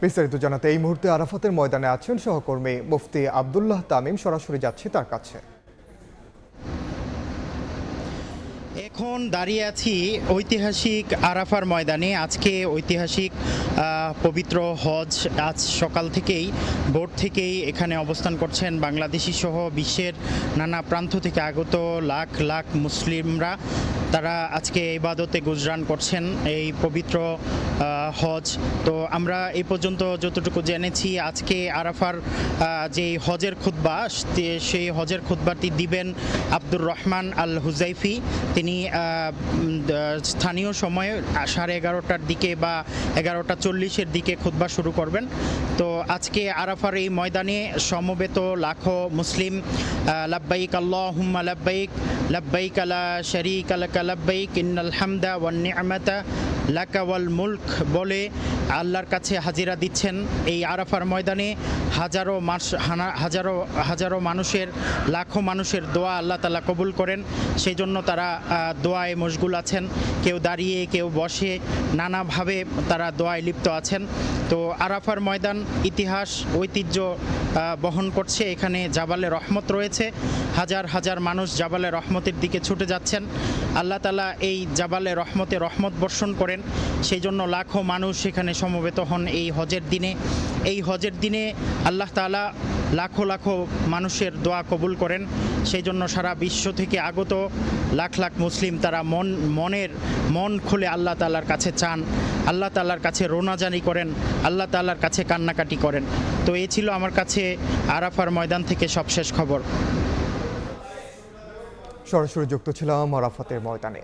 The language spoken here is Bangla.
বিস্তারিত জানাতে এই মুহূর্তে আরাফাতের ময়দানে আছেন সহকর্মী মুফতি আব্দুল্লাহ তামিম। সরাসরি যাচ্ছি তার কাছে। এখন দাঁড়িয়ে আছি ঐতিহাসিক আরাফার ময়দানে। আজকে ঐতিহাসিক পবিত্র হজ আজ সকাল থেকেই ভোর থেকেই এখানে অবস্থান করছেন বাংলাদেশি সহ বিশ্বের নানা প্রান্ত থেকে আগত লাখ লাখ মুসলিমরা। তারা আজকে ইবাদতে গুজরান করছেন এই পবিত্র হজ। তো আমরা এই পর্যন্ত যতটুকু জেনেছি, আজকে আরাফার যে হজের খুতবা, সেই হজের খুতবাটি দিবেন আব্দুর রহমান আল হুজাইফি। তিনি স্থানীয় সময়ে 11:30টার দিকে বা 11:40-এর দিকে খুতবা শুরু করবেন। তো আজকে আরাফার এই ময়দানে সমবেত লাখো মুসলিম লাব্বাইক আল্লাহুম্মা লাব্বাইক লাব্বাইক লা শারীকা লাকা লাব্বাইক ইন্নাল হামদা ওয়ান নি'মাতা লাকা ওয়াল মুলক বলে আল্লাহর কাছে হাজিরা দিচ্ছেন। এই আরাফার ময়দানে হাজারো মানুষের, লাখো মানুষের দোয়া আল্লাহ তাআলা কবুল করেন। সেই জন্য তারা দোয়ায় মশগুল আছেন। কেউ দাঁড়িয়ে, কেউ বসে, নানাভাবে তারা দোয়ায় লিপ্ত আছেন। তো আরাফার ময়দান ইতিহাস ঐতিহ্য বহন করছে। এখানে জাবালে রহমত রয়েছে। হাজার হাজার মানুষ জাবালে রহমতের দিকে ছুটে যাচ্ছেন। আল্লাহ তাআলা এই জাবালে রহমত বর্ষণ করেন। সেই জন্য লাখো মানুষ এখানে সমবেত হন এই হজের দিনে। এই হজের দিনে আল্লাহ তাআলা লাখো লাখো মানুষের দোয়া কবুল করেন। সেই জন্য সারা বিশ্ব থেকে আগত লাখ লাখ মুসলিম তারা মন খুলে আল্লাহ তাআলার কাছে চান, আল্লাহ তাআলার কাছে রোনাজানি করেন, আল্লাহ তাআলার কাছে কান্নাকাটি করেন। তো এই ছিল আমার কাছে আরাফার ময়দান থেকে সবশেষ খবর। সরাসরি যুক্ত ছিলাম আরাফাতের ময়দানে।